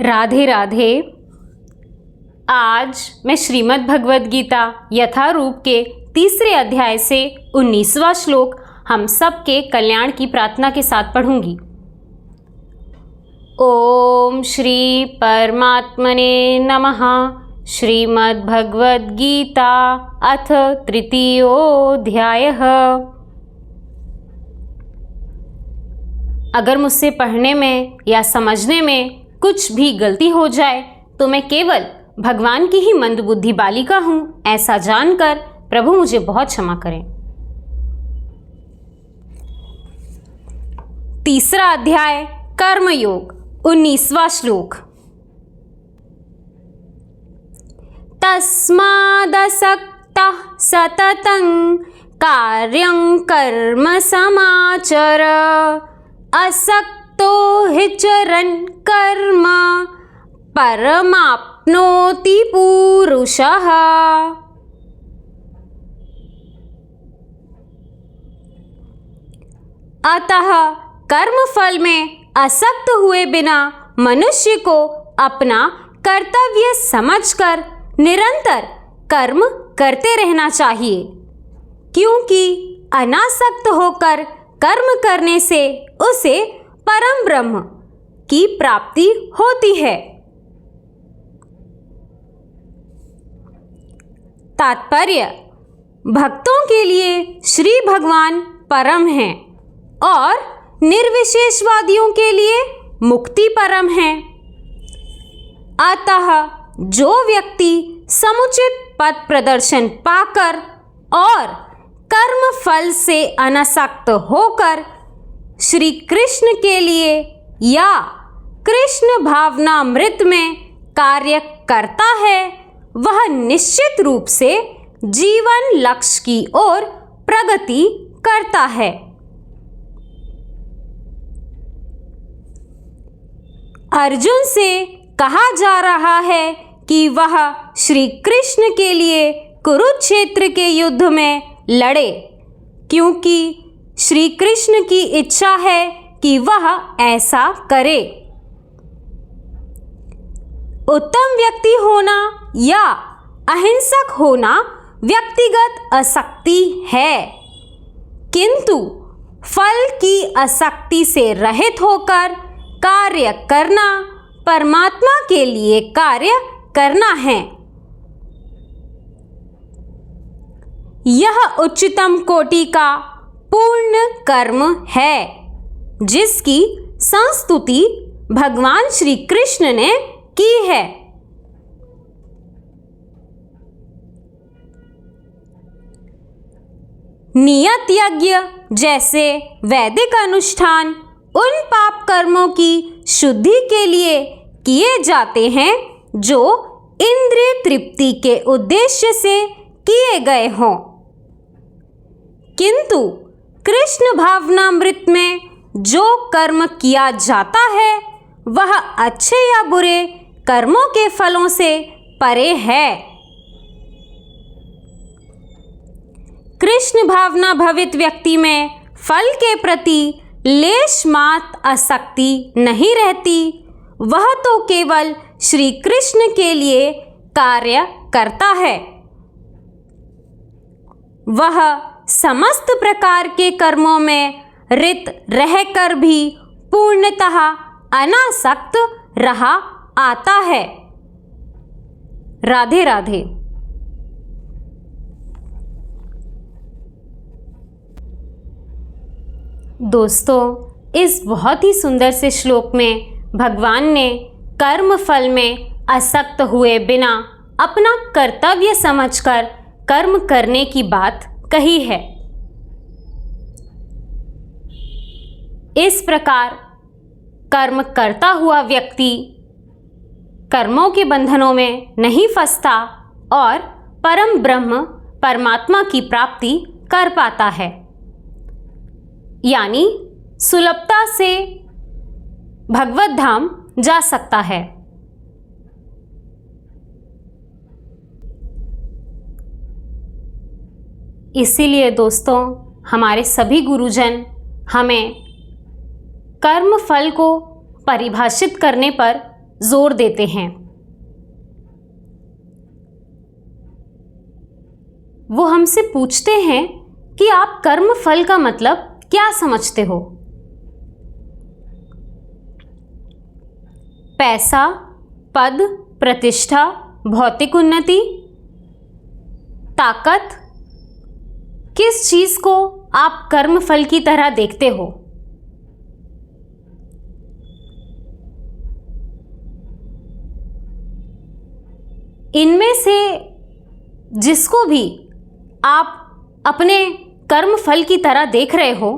राधे राधे। आज मैं श्रीमद् भगवद गीता यथारूप के 3 अध्याय से 19वां श्लोक हम सब के कल्याण की प्रार्थना के साथ पढ़ूंगी। ओम श्री परमात्मने नमः। श्रीमद् भगवद गीता अथ तृतीयोऽध्यायः। अगर मुझसे पढ़ने में या समझने में कुछ भी गलती हो जाए तो मैं केवल भगवान की ही मंदबुद्धि बालिका हूँ, ऐसा जानकर प्रभु मुझे बहुत क्षमा करें। 3 अध्याय कर्मयोग 19वां श्लोक। तस्मादसक्तः सततं कार्यं कर्म समाचर असक्तो हि चरन् कर्म परमाप्नोति पुरुषः। अतः कर्मफल में आसक्त हुए बिना मनुष्य को अपना कर्तव्य समझकर निरंतर कर्म करते रहना चाहिए, क्योंकि अनासक्त होकर कर्म करने से उसे परम ब्रह्म की प्राप्ति होती है। तात्पर्य: भक्तों के लिए श्री भगवान परम हैं और निर्विशेषवादियों के लिए मुक्ति परम है। अतः जो व्यक्ति समुचित पथ प्रदर्शन पाकर और कर्म फल से अनासक्त होकर श्री कृष्ण के लिए या कृष्ण भावनामृत में कार्य करता है, वह निश्चित रूप से जीवन लक्ष्य की ओर प्रगति करता है। अर्जुन से कहा जा रहा है कि वह श्री कृष्ण के लिए कुरुक्षेत्र के युद्ध में लड़े, क्योंकि श्री कृष्ण की इच्छा है कि वह ऐसा करे। उत्तम व्यक्ति होना या अहिंसक होना व्यक्तिगत आसक्ति है, किंतु फल की आसक्ति से रहित होकर कार्य करना परमात्मा के लिए कार्य करना है। यह उच्चतम कोटि का पूर्ण कर्म है, जिसकी संस्तुति भगवान श्री कृष्ण ने की है। नियत यज्ञ जैसे वैदिक अनुष्ठान उन पाप कर्मों की शुद्धि के लिए किए जाते हैं जो इंद्रिय तृप्ति के उद्देश्य से किए गए हों, किंतु कृष्ण भावनामृत में जो कर्म किया जाता है वह अच्छे या बुरे कर्मों के फलों से परे है। कृष्ण भावना भवित व्यक्ति में फल के प्रति लेश मात्र आसक्ति नहीं रहती, वह तो केवल श्री कृष्ण के लिए कार्य करता है। वह समस्त प्रकार के कर्मों में रित रहकर भी पूर्णतः अनासक्त रहा आता है। राधे राधे। दोस्तों, इस बहुत ही सुंदर से श्लोक में भगवान ने कर्म फल में आसक्त हुए बिना अपना कर्तव्य समझकर कर्म करने की बात कही है। इस प्रकार कर्म करता हुआ व्यक्ति कर्मों के बंधनों में नहीं फंसता और परम ब्रह्म परमात्मा की प्राप्ति कर पाता है, यानी सुलभता से भगवत धाम जा सकता है। इसीलिए दोस्तों, हमारे सभी गुरुजन हमें कर्म फल को परिभाषित करने पर जोर देते हैं। वो हमसे पूछते हैं कि आप कर्म फल का मतलब क्या समझते हो? पैसा, पद, प्रतिष्ठा, भौतिक उन्नति, ताकत, किस चीज को आप कर्म फल की तरह देखते हो? इनमें से जिसको भी आप अपने कर्म फल की तरह देख रहे हो,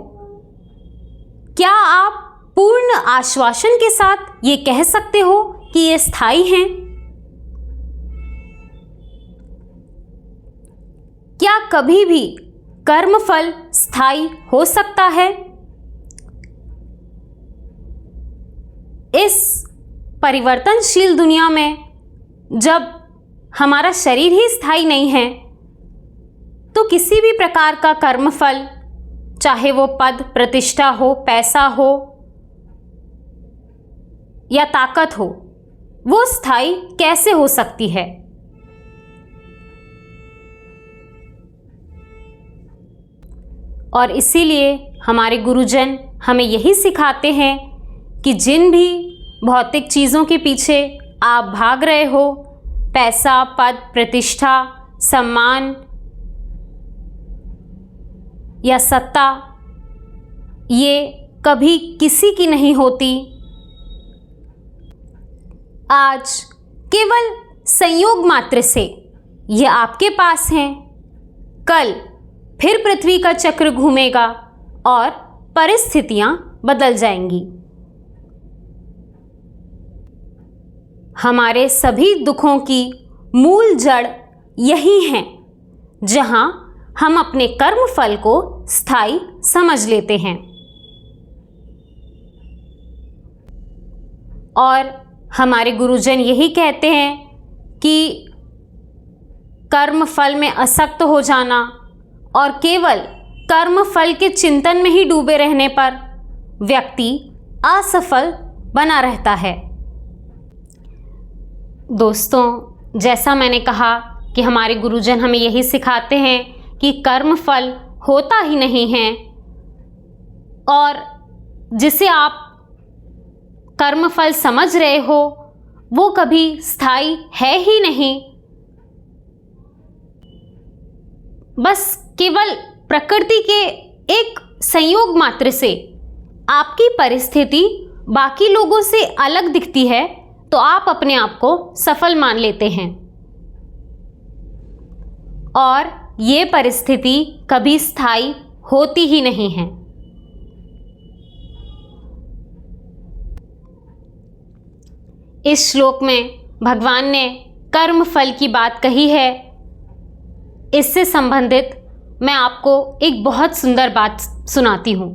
क्या आप पूर्ण आश्वासन के साथ ये कह सकते हो कि ये स्थायी हैं? क्या कभी भी कर्म फल स्थायी हो सकता है? इस परिवर्तनशील दुनिया में जब हमारा शरीर ही स्थायी नहीं है, तो किसी भी प्रकार का कर्मफल, चाहे वो पद प्रतिष्ठा हो, पैसा हो या ताकत हो, वो स्थायी कैसे हो सकती है? और इसीलिए हमारे गुरुजन हमें यही सिखाते हैं कि जिन भी भौतिक चीज़ों के पीछे आप भाग रहे हो, पैसा, पद, प्रतिष्ठा, सम्मान या सत्ता, ये कभी किसी की नहीं होती। आज केवल संयोग मात्र से ये आपके पास हैं। कल फिर पृथ्वी का चक्र घूमेगा और परिस्थितियां बदल जाएंगी। हमारे सभी दुखों की मूल जड़ यही है, जहां हम अपने कर्म फल को स्थायी समझ लेते हैं। और हमारे गुरुजन यही कहते हैं कि कर्म फल में आसक्त हो जाना और केवल कर्म फल के चिंतन में ही डूबे रहने पर व्यक्ति असफल बना रहता है। दोस्तों, जैसा मैंने कहा कि हमारे गुरुजन हमें यही सिखाते हैं कि कर्म फल होता ही नहीं है, और जिसे आप कर्म फल समझ रहे हो वो कभी स्थायी है ही नहीं। बस केवल प्रकृति के एक संयोग मात्र से आपकी परिस्थिति बाकी लोगों से अलग दिखती है, तो आप अपने आप को सफल मान लेते हैं, और ये परिस्थिति कभी स्थायी होती ही नहीं है। इस श्लोक में भगवान ने कर्म फल की बात कही है। इससे संबंधित मैं आपको एक बहुत सुंदर बात सुनाती हूँ।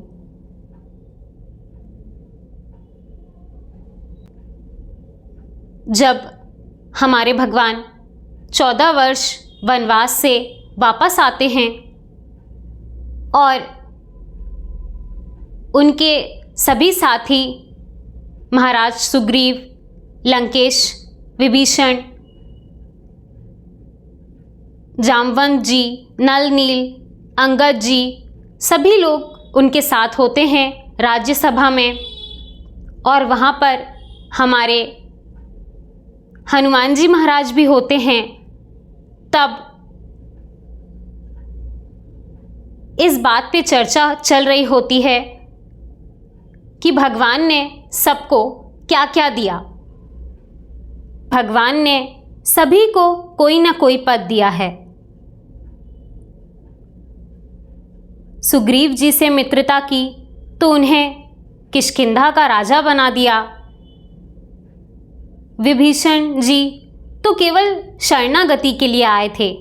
जब हमारे भगवान 14 वर्ष वनवास से वापस आते हैं और उनके सभी साथी महाराज सुग्रीव, लंकेश, विभीषण, जामवंत जी, नल नील, अंगद जी, सभी लोग उनके साथ होते हैं राज्यसभा में। और वहाँ पर हमारे हनुमान जी महाराज भी होते हैं। तब इस बात पे चर्चा चल रही होती है कि भगवान ने सबको क्या क्या दिया। भगवान ने सभी को कोई ना कोई पद दिया है। सुग्रीव जी से मित्रता की तो उन्हें किष्किंधा का राजा बना दिया। विभीषण जी तो केवल शरणागति के लिए आए थे,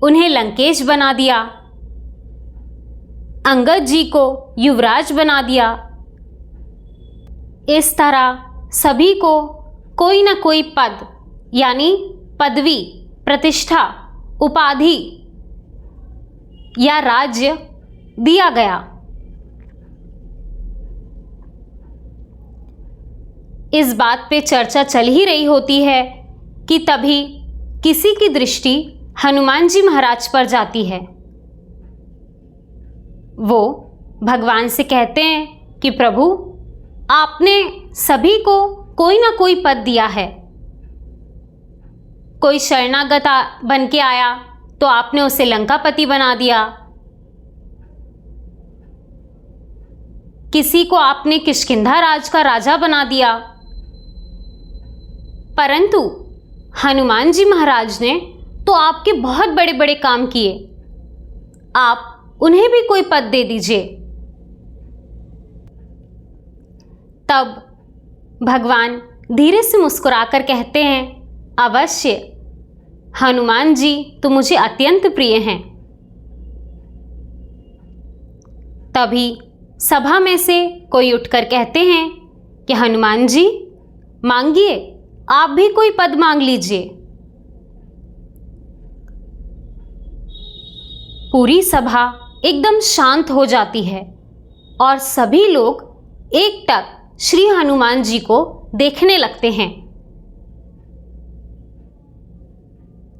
उन्हें लंकेश बना दिया। अंगद जी को युवराज बना दिया। इस तरह सभी को कोई ना कोई पद यानी पदवी, प्रतिष्ठा, उपाधि या राज्य दिया गया। इस बात पे चर्चा चल ही रही होती है कि तभी किसी की दृष्टि हनुमान जी महाराज पर जाती है। वो भगवान से कहते हैं कि प्रभु, आपने सभी को कोई ना कोई पद दिया है। कोई शरणागत बन के आया तो आपने उसे लंकापति बना दिया, किसी को आपने किष्किंधा राज का राजा बना दिया, परंतु हनुमान जी महाराज ने तो आपके बहुत बड़े बड़े काम किए, आप उन्हें भी कोई पद दे दीजिए। तब भगवान धीरे से मुस्कुराकर कहते हैं, अवश्य हनुमान जी तो मुझे अत्यंत प्रिय हैं। तभी सभा में से कोई उठकर कहते हैं कि हनुमान जी मांगिए, आप भी कोई पद मांग लीजिए। पूरी सभा एकदम शांत हो जाती है और सभी लोग एकटक श्री हनुमान जी को देखने लगते हैं।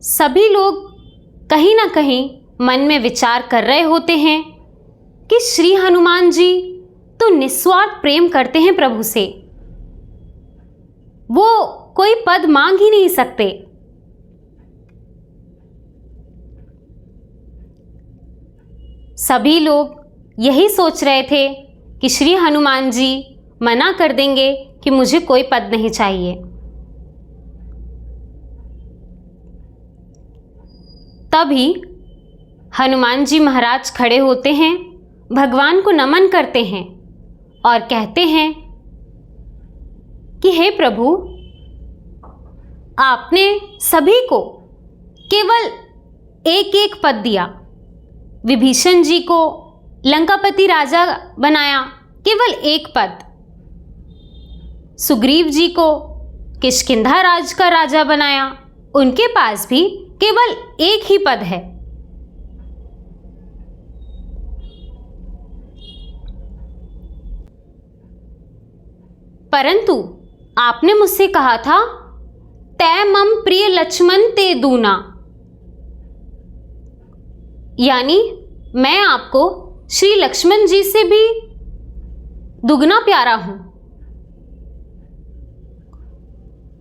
सभी लोग कहीं ना कहीं मन में विचार कर रहे होते हैं कि श्री हनुमान जी तो निस्वार्थ प्रेम करते हैं प्रभु से, वो कोई पद मांग ही नहीं सकते। सभी लोग यही सोच रहे थे कि श्री हनुमान जी मना कर देंगे कि मुझे कोई पद नहीं चाहिए। तभी हनुमान जी महाराज खड़े होते हैं, भगवान को नमन करते हैं और कहते हैं कि हे प्रभु, आपने सभी को केवल एक एक पद दिया। विभीषण जी को लंकापति राजा बनाया, केवल एक पद। सुग्रीव जी को किष्किंधा राज का राजा बनाया, उनके पास भी केवल एक ही पद है। परंतु आपने मुझसे कहा था, तै मम प्रिय लक्ष्मण ते दूना, यानी मैं आपको श्री लक्ष्मण जी से भी दुगना प्यारा हूं,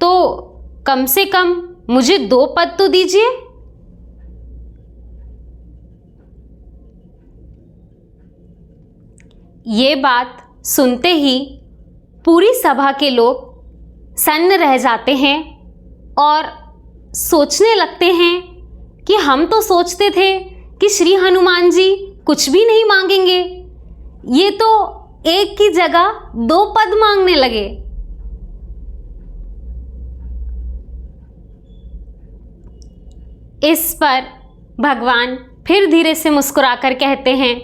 तो कम से कम मुझे 2 पद तो दीजिए। ये बात सुनते ही पूरी सभा के लोग सन्न रह जाते हैं और सोचने लगते हैं कि हम तो सोचते थे कि श्री हनुमान जी कुछ भी नहीं मांगेंगे, ये तो एक की जगह 2 पद मांगने लगे। इस पर भगवान फिर धीरे से मुस्कुराकर कहते हैं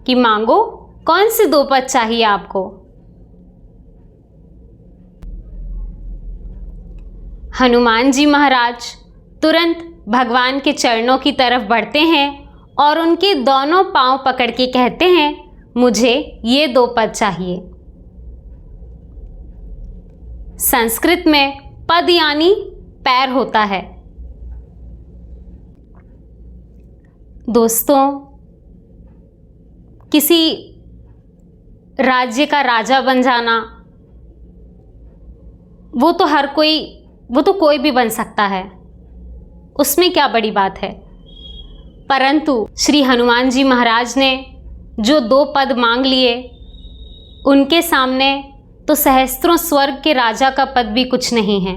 कि मांगो, कौन से 2 पद चाहिए आपको। हनुमान जी महाराज तुरंत भगवान के चरणों की तरफ बढ़ते हैं और उनके दोनों पांव पकड़ के कहते हैं, मुझे ये 2 पद चाहिए। संस्कृत में पद यानी पैर होता है। दोस्तों, किसी राज्य का राजा बन जाना, वो तो कोई भी बन सकता है, उसमें क्या बड़ी बात है। परंतु श्री हनुमान जी महाराज ने जो 2 पद मांग लिए, उनके सामने तो सहस्त्रों स्वर्ग के राजा का पद भी कुछ नहीं है।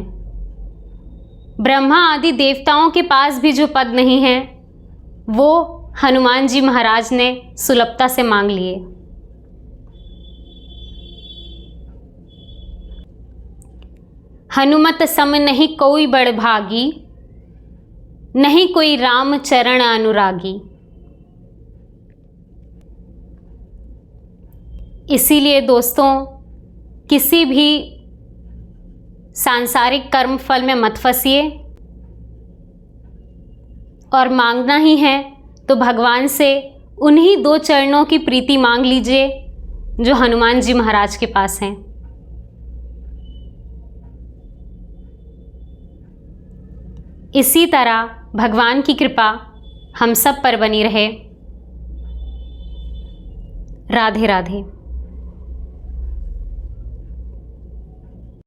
ब्रह्मा आदि देवताओं के पास भी जो पद नहीं है, वो हनुमान जी महाराज ने सुलभता से मांग लिए। हनुमत सम नहीं कोई बड़ भागी, नहीं कोई राम चरण अनुरागी। इसीलिए दोस्तों, किसी भी सांसारिक कर्म फल में मत फंसिए और मांगना ही है तो भगवान से उन्हीं 2 चरणों की प्रीति मांग लीजिए जो हनुमान जी महाराज के पास हैं। इसी तरह भगवान की कृपा हम सब पर बनी रहे। राधे राधे।